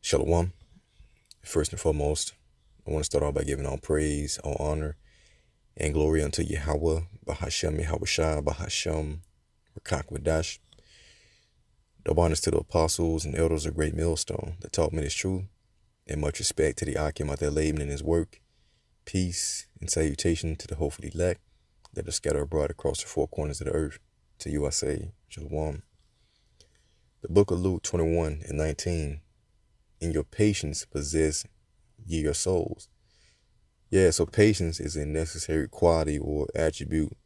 Shalom. First and foremost, I want to start off by giving all praise, all honor, and glory unto Yahweh, Bahashem Yahushua, Bahashem Rakakwadash. Double honors to the apostles and elders of Great Millstone that taught me this truth, and much respect to the Akim out there laboring in his work. Peace and salutation to the hopefully elect that are scattered abroad across the four corners of the earth. To you I say, Shalom. The book of Luke 21:19. In your patience possess ye your souls. Yeah, so patience is a necessary quality or attribute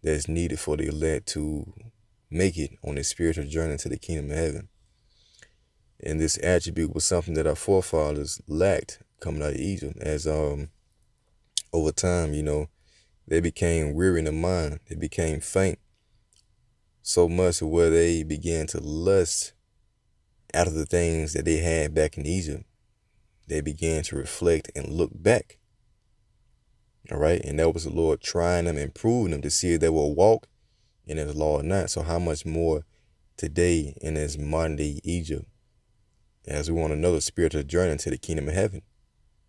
that's needed for the elect to make it on a spiritual journey to the kingdom of heaven. And this attribute was something that our forefathers lacked coming out of Egypt, as over time, they became weary in the mind. They became faint so much to where they began to lust out of the things that they had back in Egypt. They began to reflect and look back. All right. And that was the Lord trying them and proving them to see if they will walk in his law or not. So how much more today in this modern day Egypt, as we want another spiritual journey to the kingdom of heaven?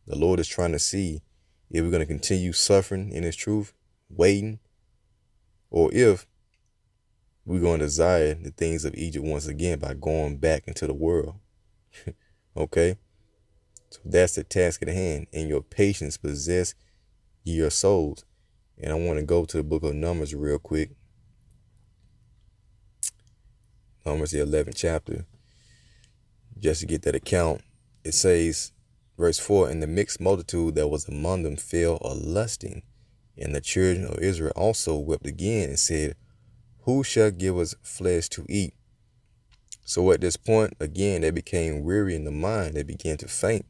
The Lord is trying to see if we're going to continue suffering in his truth, waiting, or if we're going to desire the things of Egypt once again by going back into the world. Okay? So that's the task at hand. In your patience possess your souls. And I want to go to the book of Numbers real quick. Numbers, the 11th chapter. Just to get that account. It says, verse 4, and the mixed multitude that was among them fell a lusting. And the children of Israel also wept again and said, who shall give us flesh to eat? So at this point, again, they became weary in the mind. They began to faint,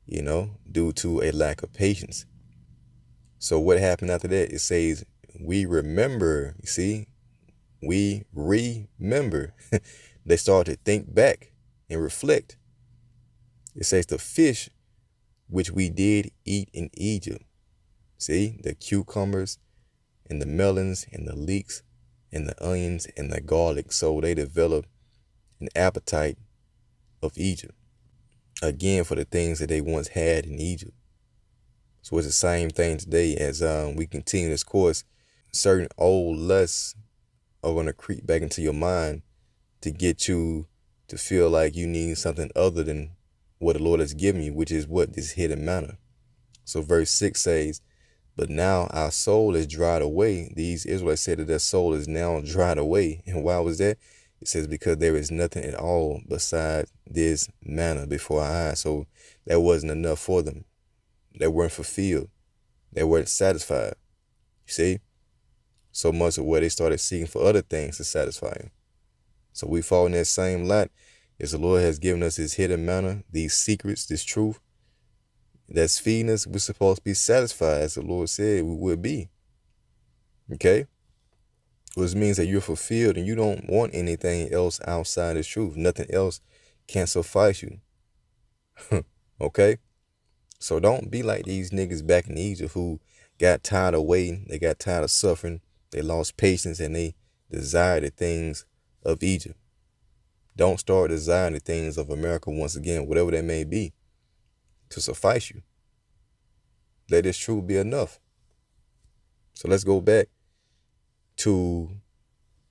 due to a lack of patience. So what happened after that? It says, we remember, you see, we remember. They started to think back and reflect. It says the fish which we did eat in Egypt. See, the cucumbers and the melons and the leeks and the onions and the garlic. So they developed an appetite of Egypt. Again, for the things that they once had in Egypt. So it's the same thing today as we continue this course. Certain old lusts are going to creep back into your mind to get you to feel like you need something other than what the Lord has given you, which is what? This hidden manna. So verse 6 says, but now our soul is dried away. These Israelites said that their soul is now dried away. And why was that? It says because there is nothing at all beside this manna before our eyes. So that wasn't enough for them. They weren't fulfilled. They weren't satisfied. You see? So much of where they started seeking for other things to satisfy them. So we fall in that same lot as the Lord has given us his hidden manna, these secrets, this truth that's feeding us. We're supposed to be satisfied as the Lord said we would be. Okay? Which means that you're fulfilled and you don't want anything else outside this truth. Nothing else can suffice you. Okay? So don't be like these niggas back in Egypt who got tired of waiting. They got tired of suffering. They lost patience and they desired the things of Egypt. Don't start desiring the things of America once again, whatever they may be, to suffice you. Let this truth be enough. So let's go back to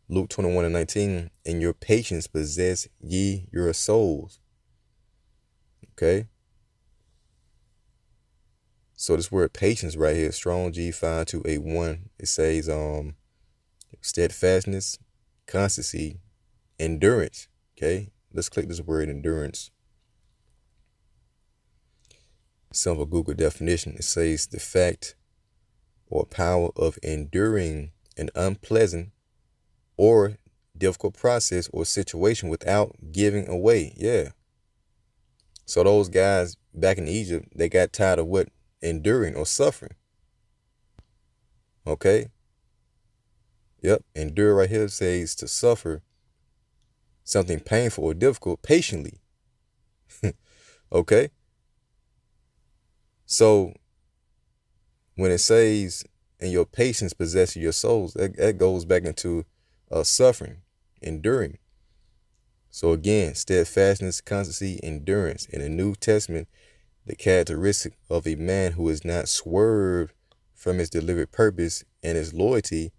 Luke 21:19. In your patience possess ye your souls. Okay? So this word patience right here, strong G 5281, it says steadfastness, constancy, endurance. Okay? Let's click this word endurance. Simple Google definition. It says the fact or power of enduring an unpleasant or difficult process or situation without giving away. Yeah. So those guys back in Egypt, they got tired of what? Enduring or suffering. Okay. Yep. Endure right here says to suffer something painful or difficult patiently. Okay. So when it says and your patience possess your souls, that goes back into suffering, enduring. So again, steadfastness, constancy, endurance. In the New Testament, the characteristic of a man who is not swerved from his delivered purpose and his loyalty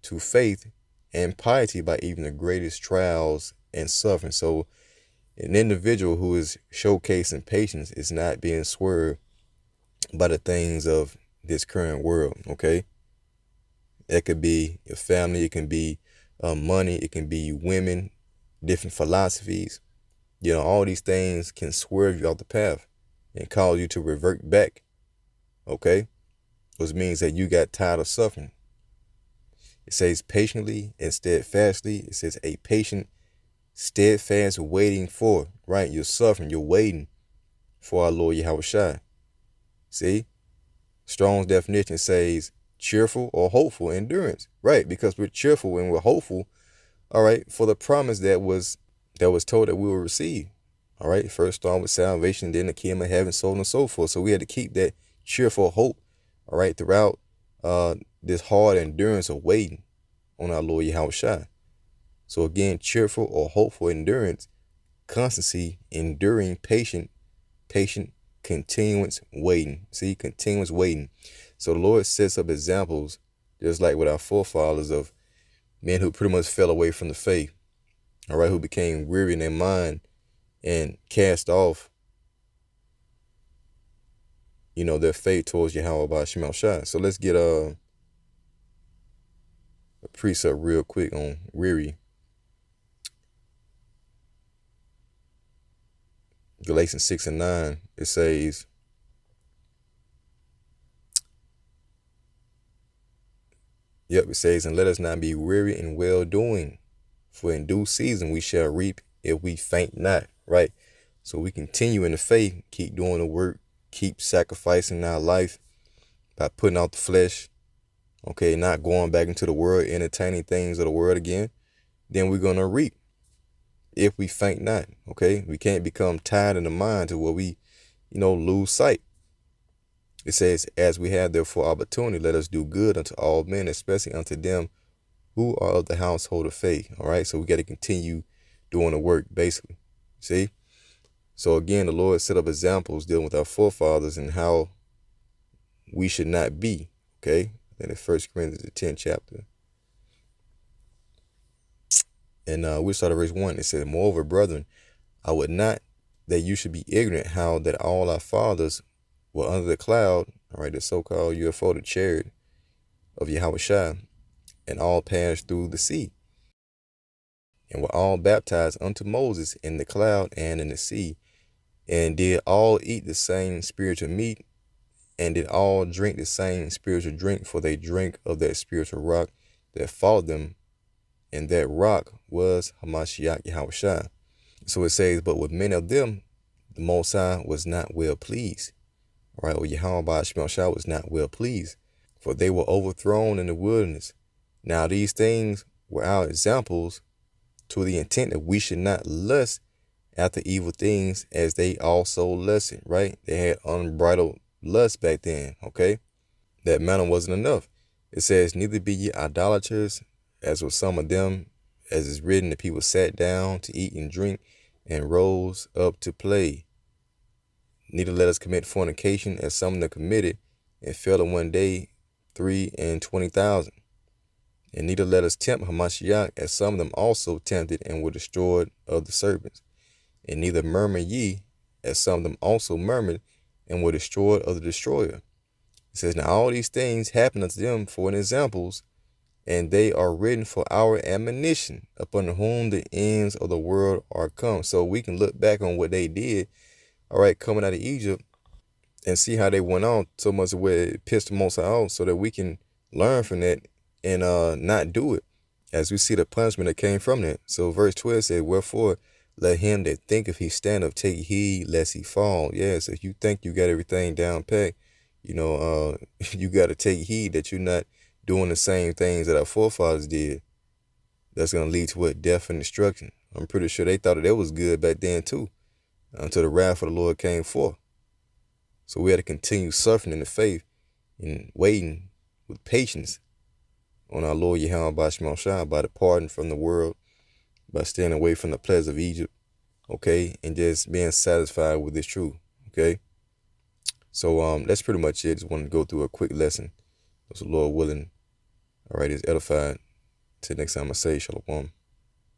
to faith and piety by even the greatest trials and suffering. So an individual who is showcasing patience is not being swerved by the things of this current world, okay? It could be your family, it can be money, it can be women, different philosophies. All these things can swerve you off the path and cause you to revert back, okay? Which means that you got tired of suffering. It says patiently and steadfastly. It says a patient, steadfast waiting for, right? You're suffering, you're waiting for our Lord Yahushua. See? Strong's definition says cheerful or hopeful endurance, right? Because we're cheerful and we're hopeful, all right, for the promise that was told that we will receive. All right, first starting with salvation, then the kingdom of heaven, so on and so forth. So we had to keep that cheerful hope, all right, throughout this hard endurance of waiting on our Lord Yahushua. So again, cheerful or hopeful endurance, constancy, enduring, patient, continuance waiting. See, continuous waiting. So the Lord sets up examples, just like with our forefathers, of men who pretty much fell away from the faith, all right, who became weary in their mind and cast off, their faith towards Yahweh by Shemal Shai. So let's get a precept real quick on weary. Galatians 6:9, it says, it says, and let us not be weary in well-doing, for in due season we shall reap if we faint not, right? So we continue in the faith, keep doing the work, keep sacrificing our life by putting out the flesh, okay, not going back into the world, entertaining things of the world again, then we're going to reap if we faint not, okay? We can't become tired in the mind to where we, lose sight. It says, as we have therefore opportunity, let us do good unto all men, especially unto them who are of the household of faith. All right. So we got to continue doing the work, basically. See? So again, the Lord set up examples dealing with our forefathers and how we should not be. Okay. In the 1 Corinthians, the 10th chapter. And we start at verse 1. It says, moreover, brethren, I would not that you should be ignorant how that all our fathers were under the cloud, all right, the so-called UFO, the chariot of Yahushua, and all passed through the sea, and were all baptized unto Moses in the cloud and in the sea, and did all eat the same spiritual meat, and did all drink the same spiritual drink, for they drank of that spiritual rock that followed them, and that rock was Hamashiach Yahushua. So it says, but with many of them, the Most High was not well pleased. Right, or Yahweh by Shemal Shai was not well pleased, for they were overthrown in the wilderness. Now these things were our examples to the intent that we should not lust after evil things as they also lusted, right? They had unbridled lust back then, okay? That manner wasn't enough. It says, neither be ye idolaters, as with some of them, as is written, the people sat down to eat and drink and rose up to play. Neither let us commit fornication, as some of them committed, and fell in one day 23,000. And neither let us tempt Hamashiach, as some of them also tempted and were destroyed of the serpents. And neither murmur ye, as some of them also murmured and were destroyed of the destroyer. It says, now all these things happen unto them for examples, and they are written for our admonition, upon whom the ends of the world are come. So we can look back on what they did, all right, coming out of Egypt, and see how they went on so much where it pissed the Most High off, so that we can learn from that and not do it, as we see the punishment that came from that. So verse 12 says, wherefore let him that thinketh he standeth take heed lest he fall. Yes, if you think you got everything down packed, you got to take heed that you're not doing the same things that our forefathers did. That's going to lead to what? Death and destruction. I'm pretty sure they thought that was good back then too, until the wrath of the Lord came forth. So we had to continue suffering in the faith and waiting with patience on our Lord Yahweh by Shemal Shai, by the pardon from the world, by staying away from the pleasures of Egypt, okay, and just being satisfied with this truth, okay. So that's pretty much it. Just wanted to go through a quick lesson. So Lord willing, all right, is edified. Till next time I say shalom.